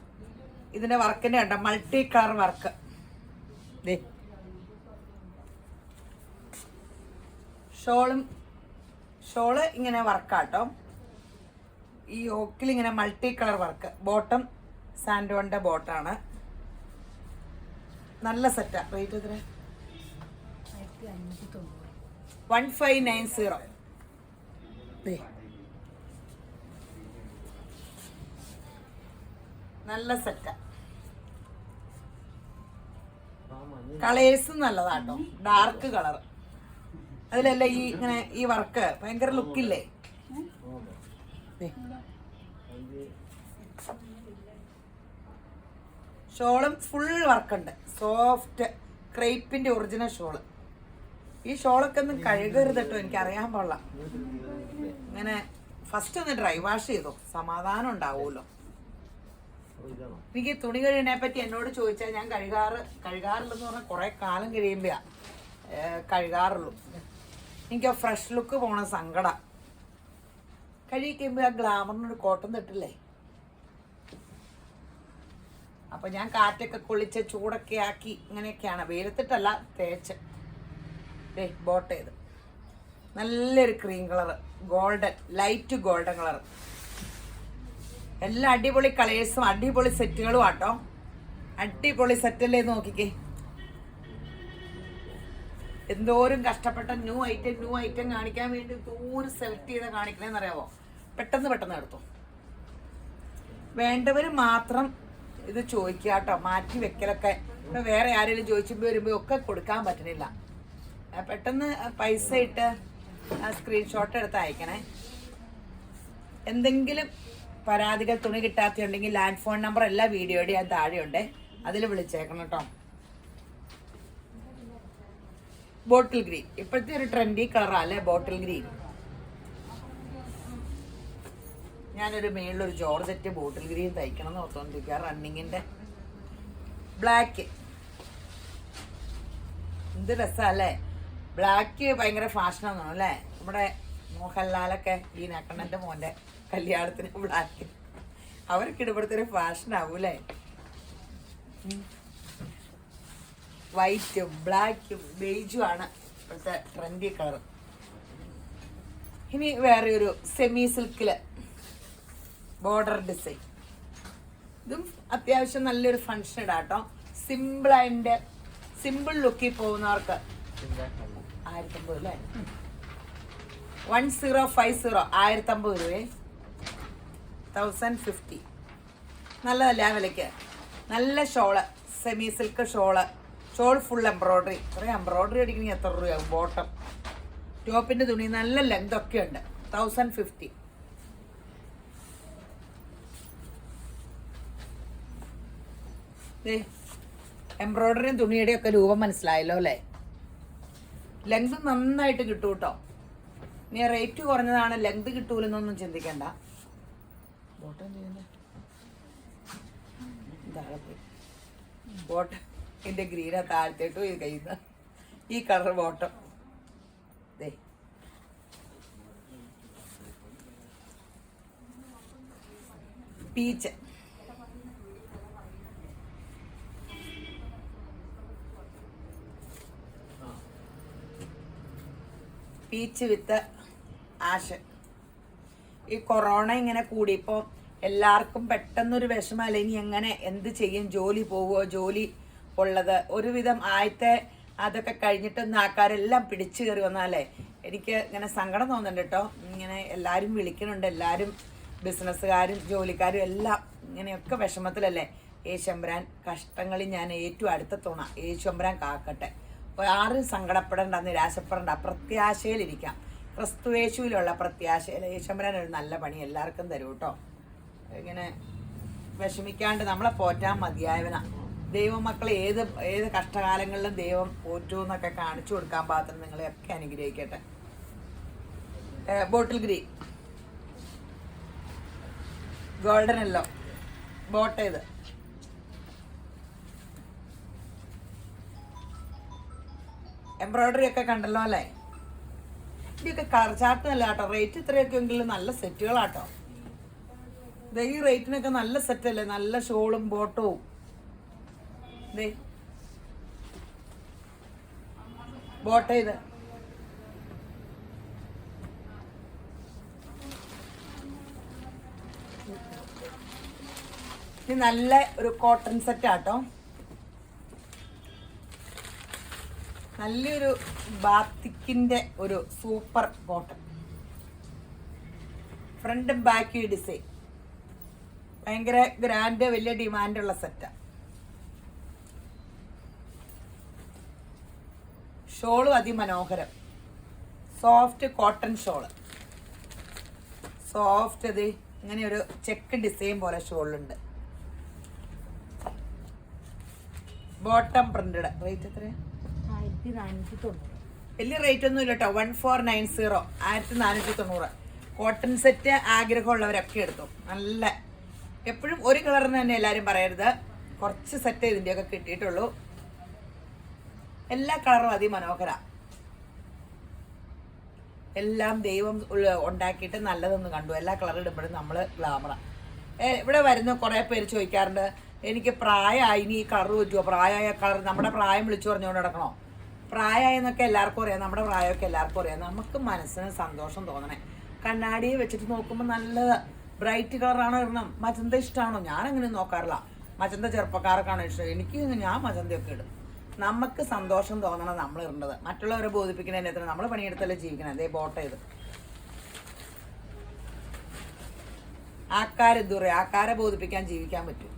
ഇതിന്റെ വർക്കിന്റെ കണ്ട മൾട്ടി കളർ വർക്ക്. ദേ ഷോള് ഇങ്ങനെ വർക്കാട്ടോ. ഈ യോക്കിൽ ഇങ്ങനെ മൾട്ടി കളർ വർക്ക്. ബോട്ടം സാൻഡോണിന്റെ ബോട്ടാണ്. നല്ല സെറ്റാ. റേറ്റ് എത്ര? 1590. നല്ല സെറ്റാ. കളേഴ്സ് നല്ലതാട്ടോ. ഡാർക്ക് കളർ അതിലല്ല ഈ ഇങ്ങനെ ഈ വർക്ക് ഭയങ്കര ലുക്കില്ലേ. ഷോളും ഫുൾ വർക്കുണ്ട്. സോഫ്റ്റ് ക്രേപ്പിന്റെ ഒറിജിനൽ ഷോള്. ഈ ഷോളൊക്കെ ഒന്നും കഴുകരുത് കേട്ടോ, എനിക്കറിയാൻ പാടില്ല. ഇങ്ങനെ ഫസ്റ്റ് ഒന്ന് ഡ്രൈ വാഷ് ചെയ്തോ, സമാധാനം ഉണ്ടാവുമല്ലോ. എനിക്ക് തുണി കഴിയണെ പറ്റി എന്നോട് ചോദിച്ചാൽ ഞാൻ കഴുകാറില്ലെന്ന് പറഞ്ഞാൽ കുറെ കാലം കഴിയുമ്പോഴാ കഴുകാറുള്ളൂ. എനിക്ക് ആ ഫ്രഷ് ലുക്ക് പോണ സങ്കട. കഴിക്കുമ്പോ ആ ഗ്ലാമറിനൊരു കോട്ടം തട്ടില്ലേ. അപ്പൊ ഞാൻ കാറ്റൊക്കെ കൊള്ളിച്ച് ചൂടൊക്കെ ആക്കി ഇങ്ങനെയൊക്കെയാണ്. വെയിലത്തിട്ടല്ല, തേച്ച്. ബോട്ട് ചെയ്ത് നല്ലൊരു cream colour, golden, light golden colour. എല്ലാ അടിപൊളി കളേഴ്സും അടിപൊളി സെറ്റുകളും ആട്ടോ. അടിപൊളി സെറ്റല്ലേ നോക്കിക്കേ. എന്തോരം കഷ്ടപ്പെട്ട ന്യൂ ഐറ്റം കാണിക്കാൻ വേണ്ടി ദൂരം സെലക്ട് ചെയ്ത് കാണിക്കണേന്ന് അറിയാവോ. പെട്ടെന്ന് എടുത്തു. വേണ്ടവര് മാത്രം ഇത് ചോദിക്കുക കേട്ടോ. മാറ്റി വെക്കലൊക്കെ ഇപ്പൊ വേറെ ആരെങ്കിലും ചോദിച്ചുമ്പോ വരുമ്പോ ഒക്കെ കൊടുക്കാൻ പറ്റണില്ല. പെട്ടെന്ന് പൈസ ഇട്ട് സ്ക്രീൻഷോട്ട് എടുത്ത് അയക്കണേ. എന്തെങ്കിലും പരാതികൾ തുണി കിട്ടാത്തുണ്ടെങ്കിൽ ലാൻഡ് ഫോൺ നമ്പർ എല്ലാ വീഡിയോയുടെ ഞാൻ താഴെയുണ്ട്, അതിൽ വിളിച്ചേക്കണം കേട്ടോ. ബോട്ടിൽ ഗ്രീൻ ഇപ്പോഴത്തെ ഒരു ട്രെൻഡി കളറല്ലേ ബോട്ടിൽ ഗ്രീൻ. ഞാനൊരു മേളിലൊരു ജോർജറ്റ് ബോട്ടിൽ ഗ്രീൻ തയ്ക്കണം എന്ന് ഓർത്തോണ്ടിരിക്കുക. റണ്ണിങ്ങിന്റെ ബ്ലാക്ക് എന്ത് രസല്ലേ. ബ്ലാക്ക് ഭയങ്കര ഫാഷനാണ് അല്ലേ. നമ്മുടെ മോഹൻലാലൊക്കെ ഈ നക്കണ്ണന്റെ മോന്റെ കല്യാണത്തിന് ബ്ലാക്ക് അവരൊക്കെ ഇടുമ്പോഴത്തെ ഒരു ഫാഷനാവൂലേ. വൈറ്റും ബ്ലാക്കും ബേജും ആണ് ഇപ്പോഴത്തെ ട്രെൻഡി കളർ. ഇനി വേറെ ഒരു സെമി സിൽക്കില് ബോർഡർ ഡിസൈൻ. ഇതും അത്യാവശ്യം നല്ലൊരു ഫങ്ഷൻ ഇടാട്ടോ. സിമ്പിൾ ലുക്കിൽ പോകുന്നവർക്ക് 1050 അല്ലേ. 1050 1050 രൂപയെ 1050. നല്ലതല്ലേ ആ വിലയ്ക്ക്. നല്ല shawl, semi silk shawl full embroidery. കുറേ എംബ്രോയിഡറി അടിക്കണമെങ്കിൽ എത്ര രൂപയാകും. ബോട്ടം ടോപ്പിന്റെ തുണി നല്ല ലെങ്ത് ഒക്കെ ഉണ്ട്. 1050. എംബ്രോയിഡറിയും തുണിയുടെ ഒക്കെ രൂപം മനസ്സിലായല്ലോ അല്ലേ. ലെങ്ത് നന്നായിട്ട് കിട്ടും കേട്ടോ. ഇനി റേറ്റ് കുറഞ്ഞതാണ് ലെങ്ത് കിട്ടൂലെന്നൊന്നും ചിന്തിക്കണ്ട. ബോട്ടം ബോട്ടം ഇതിന്റെ ഗ്രീന താഴ്ത്തിട്ടു ഇത് കഴിയുന്ന ഈ കളർ ബോട്ടം. പീച്ച് വിത്ത് ആഷ്. ഈ കൊറോണ ഇങ്ങനെ കൂടിയപ്പോൾ എല്ലാവർക്കും പെട്ടെന്നൊരു വിഷമല്ല. ഇനി എങ്ങനെ എന്ത് ചെയ്യും, ജോലി പോവുമോ, ജോലി ഉള്ളത് ഒരുവിധം ആയത്തെ അതൊക്കെ കഴിഞ്ഞിട്ട് ആൾക്കാരെല്ലാം പിടിച്ചു കയറി വന്നാലേ എനിക്ക് ഇങ്ങനെ സങ്കടം തോന്നുന്നുണ്ട് കേട്ടോ. ഇങ്ങനെ എല്ലാവരും വിളിക്കുന്നുണ്ട്, എല്ലാവരും ബിസിനസ്സുകാരും ജോലിക്കാരും എല്ലാം ഇങ്ങനെയൊക്കെ വിഷമത്തിലല്ലേ. യേശുമ്പരാൻ കഷ്ടങ്ങളിൽ ഞാൻ ഏറ്റവും അടുത്ത തുണ. യേശുമ്പരാൻ കാക്കട്ടെ. ആരും സങ്കടപ്പെടേണ്ട, നിരാശപ്പെടേണ്ട, പ്രത്യാശയിലിരിക്കാം. ക്രിസ്തുയേശുവിലുള്ള പ്രത്യാശയിൽ യേശുമ്പരാൻ ഒരു നല്ല പണി എല്ലാവർക്കും തരും കേട്ടോ. ഇങ്ങനെ വിഷമിക്കാണ്ട് നമ്മളെ പോറ്റാൻ മതിയായവനാ. ദൈവമക്കളെ ഏത് കഷ്ടകാലങ്ങളിലും ദൈവം പോറ്റൂന്നൊക്കെ കാണിച്ചു കൊടുക്കാൻ പാത്രം നിങ്ങളെയൊക്കെ അനുഗ്രഹിക്കട്ടെ. Bottle green golden yellow boat ചെയ്ത് എംബ്രോയിഡറി ഒക്കെ കണ്ടല്ലോ അല്ലേ? ഇതൊക്കെ കളർ ചാർട്ടല്ല കേട്ടോ, റേറ്റ് ഇത്രയൊക്കെ എങ്കിലും നല്ല സെറ്റുകളാട്ടോ. ഈ റേറ്റിനൊക്കെ നല്ല സെറ്റല്ലേ, നല്ല ഷോളും ബോട്ടവും. ബോട്ട ഇത് നല്ല ഒരു കോട്ടൺ സെറ്റാട്ടോ, നല്ലൊരു ബാത്തിക്കിന്റെ ഒരു സൂപ്പർ ബോട്ടം. ഫ്രണ്ടും ബാക്ക് ഡിസൈൻ ഭയങ്കര ഗ്രാൻഡ്, വലിയ ഡിമാൻഡുള്ള സെറ്റാ. ഷോളും അതിമനോഹരം, സോഫ്റ്റ് കോട്ടൺ ഷോള്, സോഫ്റ്റ്. ഇത് ഇങ്ങനെ ഒരു ചെക്ക് ഡിസൈൻ പോലെ ഷോളുണ്ട്. Bottom printed. റേറ്റ് എത്രയാ? 1490. വലിയ റേറ്റ് ഒന്നും ഇല്ല കേട്ടോ. 1490, 1490. കോട്ടൺ സെറ്റ് ആഗ്രഹമുള്ളവരൊക്കെ എടുത്തു. നല്ല, എപ്പോഴും ഒരു കളറിന് തന്നെ എല്ലാവരും പറയരുത്, കുറച്ച് സെറ്റ് ഇതിൻ്റെയൊക്കെ കിട്ടിയിട്ടുള്ളൂ. എല്ലാ കളറും അതിമനോഹര. എല്ലാം ദൈവം ഉണ്ടാക്കിയിട്ട് നല്ലതെന്ന് കണ്ടു. എല്ലാ കളർ ഇടുമ്പോഴും നമ്മൾ ഗ്ലാമറ. ഇവിടെ വരുന്ന കുറേ പേര് ചോദിക്കാറുണ്ട്, എനിക്ക് പ്രായമായി ഇനി ഈ കളർ പറ്റുമോ? പ്രായമായ കളർ, നമ്മുടെ പ്രായം വിളിച്ചു പറഞ്ഞുകൊണ്ട് നടക്കണോ? പ്രായമായെന്നൊക്കെ എല്ലാവർക്കും അറിയാം, നമ്മുടെ പ്രായമൊക്കെ എല്ലാവർക്കും അറിയാം. നമുക്ക് മനസ്സിന് സന്തോഷം തോന്നണേ. കണ്ണാടിയെ വെച്ചിട്ട് നോക്കുമ്പോൾ നല്ല ബ്രൈറ്റ് കളറാണോ ഇടണം? മജന്ത ഇഷ്ടമാണോ? ഞാനങ്ങനെ നോക്കാറില്ല. മജന്ത ചെറുപ്പക്കാർക്കാണ് ഇഷ്ടം. എനിക്ക് ഞാൻ മജന്തയൊക്കെ ഇടും. നമുക്ക് സന്തോഷം തോന്നണം നമ്മൾ ഇടേണ്ടത്. മറ്റുള്ളവരെ ബോധിപ്പിക്കുന്നതിന് എത്ര നമ്മൾ പണിയെടുത്തല്ലേ ജീവിക്കണം. അതേ ബോട്ട ഇത് ആക്കാരെ ബോധിപ്പിക്കാൻ ജീവിക്കാൻ പറ്റും.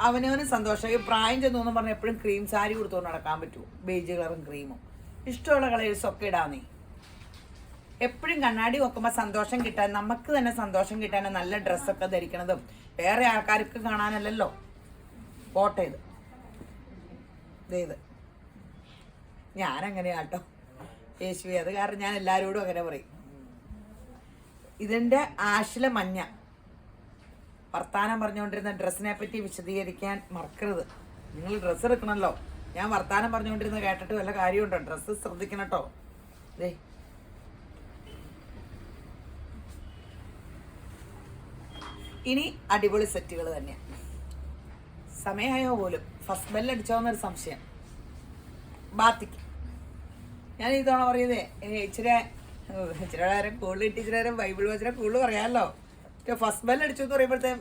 അവനവന് സന്തോഷം. ഈ പ്രായം ചെന്നൊന്നും പറഞ്ഞാൽ എപ്പോഴും ക്രീം സാരി കൊടുത്തുകൊണ്ട് നടക്കാൻ പറ്റുമോ? ബേജ് കളറും ക്രീമും ഇഷ്ടമുള്ള കളേഴ്സൊക്കെ ഇടാന്നേ. എപ്പോഴും കണ്ണാടി നോക്കുമ്പോൾ സന്തോഷം കിട്ടാൻ, നമുക്ക് തന്നെ സന്തോഷം കിട്ടാൻ നല്ല ഡ്രസ്സൊക്കെ ധരിക്കണതും വേറെ ആൾക്കാർക്ക് കാണാനല്ലല്ലോ. ബോട്ട ഇത് ഞാനങ്ങനെയാട്ടോ യേശുവേ, അത് കാരണം ഞാൻ എല്ലാവരോടും അങ്ങനെ പറയും. ഇതിൻ്റെ ആഷിലെ മഞ്ഞ. വർത്താനം പറഞ്ഞുകൊണ്ടിരുന്ന ഡ്രസ്സിനെ പറ്റി വിശദീകരിക്കാൻ മറക്കരുത്. നിങ്ങൾ ഡ്രസ്സ് എടുക്കണമല്ലോ. ഞാൻ വർത്താനം പറഞ്ഞുകൊണ്ടിരുന്ന കേട്ടിട്ട് വല്ല കാര്യമുണ്ടോ? ഡ്രസ്സ് ശ്രദ്ധിക്കണം കേട്ടോ. ഇനി അടിപൊളി സെറ്റുകൾ തന്നെയാണ്. സമയമായോ പോലും ഫസ്റ്റ് ബെല്ല് അടിച്ചോന്നൊരു സംശയം. ബാത്തിക്ക് ഞാൻ ഈ തവണ പറയുന്നേ ഇച്ചിരി നേരം കൂടുതൽ ഇട്ട് ഇച്ചിരി നേരം ബൈബിൾ വചനം കൂടുതൽ പറയാമല്ലോ. ഫസ്റ്റ് ബെല്ല് അടിച്ചു എന്ന് പറയുമ്പോഴത്തേ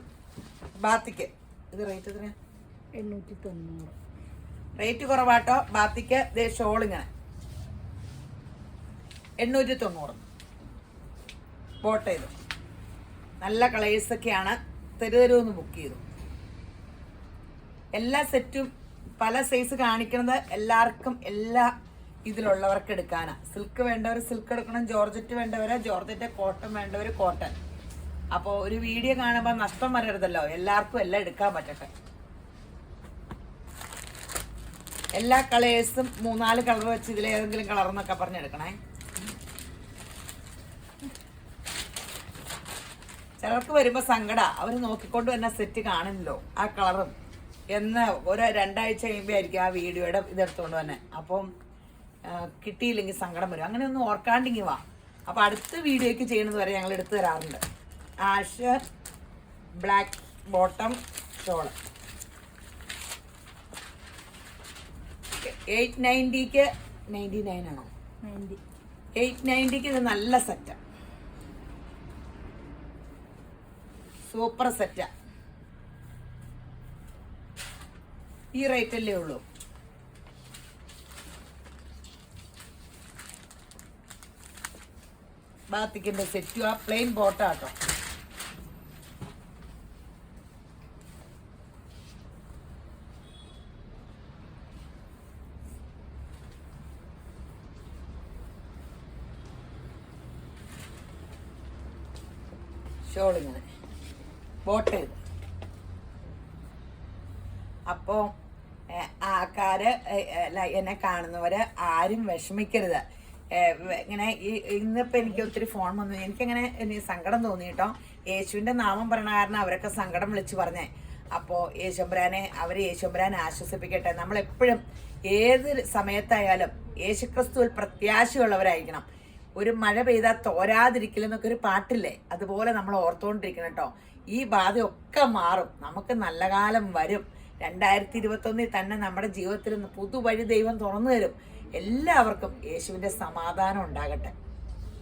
ബാത്തിക്ക് ഇത് റേറ്റ് എത്രയാ? 890. റേറ്റ് കുറവാട്ടോ. ബാത്തിക്ക് ഷോളിങ്ങനെ 890. ബോട്ട ഇത് നല്ല കളേഴ്സൊക്കെയാണ്. തരുതരുമെന്ന് ബുക്ക് ചെയ്തു. എല്ലാ സെറ്റും പല സൈസ് കാണിക്കുന്നത് എല്ലാവർക്കും എല്ലാ ഇതിലുള്ളവർക്ക് എടുക്കാനാണ്. സിൽക്ക് വേണ്ടവർ സിൽക്ക് എടുക്കണം, ജോർജറ്റ് വേണ്ടവർ ജോർജറ്റ്, കോട്ടൺ വേണ്ടവർ കോട്ടൺ. അപ്പോൾ ഒരു വീഡിയോ കാണുമ്പോൾ നഷ്ടം വരരുതല്ലോ. എല്ലാവർക്കും എല്ലാം എടുക്കാൻ പറ്റട്ടെ. എല്ലാ കളേഴ്സും 3-4 കളർ വെച്ച് ഇതിലേതെങ്കിലും കളർ എന്നൊക്കെ പറഞ്ഞെടുക്കണേ. ചിലർക്ക് വരുമ്പോൾ സങ്കട, അവർ നോക്കിക്കൊണ്ട് തന്നെ സെറ്റ് കാണില്ലല്ലോ ആ കളറും എന്ന്. ഒരു 2 ആഴ്ച കഴിയുമ്പോൾ ആയിരിക്കും ആ വീഡിയോയുടെ ഇതെടുത്തുകൊണ്ട് തന്നെ. അപ്പം കിട്ടിയില്ലെങ്കിൽ സങ്കടം വരും. അങ്ങനെ ഒന്നും ഓർക്കാണ്ടിങ്ങി വാ. അപ്പോൾ അടുത്ത വീഡിയോയ്ക്ക് ചെയ്യുന്നത് വരെ ഞങ്ങൾ എടുത്തു തരാറുണ്ട്. ആഷ് ബ്ലാക്ക് ബോട്ടം ഷോള് 890ക്ക് 99 ആണോ? 890ക്ക് ഇത് നല്ല സെറ്റാ, സൂപ്പർ സെറ്റാ. ഈ റേറ്റ് അല്ലേ ഉള്ളൂ. ബാത്തിക്കിന്റെ സെറ്റും ആ പ്ലെയിൻ ബോട്ടാട്ടോ. ഷോളിങ്ങനെ ബോട്ട് ചെയ്ത്. അപ്പോൾ ആൾക്കാര് എന്നെ കാണുന്നവര് ആരും വിഷമിക്കരുത്. ഇങ്ങനെ ഇന്നിപ്പോൾ എനിക്ക് ഒത്തിരി ഫോൺ വന്നു. എനിക്കങ്ങനെ സങ്കടം തോന്നി കേട്ടോ. യേശുവിൻ്റെ നാമം പറയണ കാരണം അവരൊക്കെ സങ്കടം വിളിച്ച് പറഞ്ഞേ. അപ്പോൾ യേശുമ്പരാനെ ആശ്വസിപ്പിക്കട്ടെ. നമ്മളെപ്പോഴും ഏത് സമയത്തായാലും യേശുക്രിസ്തുവിൽ പ്രത്യാശയുള്ളവരായിരിക്കണം. ഒരു മഴ പെയ്താൽ തോരാതിരിക്കില്ലെന്നൊക്കെ ഒരു പാട്ടില്ലേ, അതുപോലെ നമ്മൾ ഓർത്തുകൊണ്ടിരിക്കണം കേട്ടോ. ഈ ബാധയൊക്കെ മാറും, നമുക്ക് നല്ല കാലം വരും. 2021 തന്നെ നമ്മുടെ ജീവിതത്തിൽ പുതുവഴി ദൈവം തുറന്നു തരും. എല്ലാവർക്കും യേശുവിൻ്റെ സമാധാനം ഉണ്ടാകട്ടെ.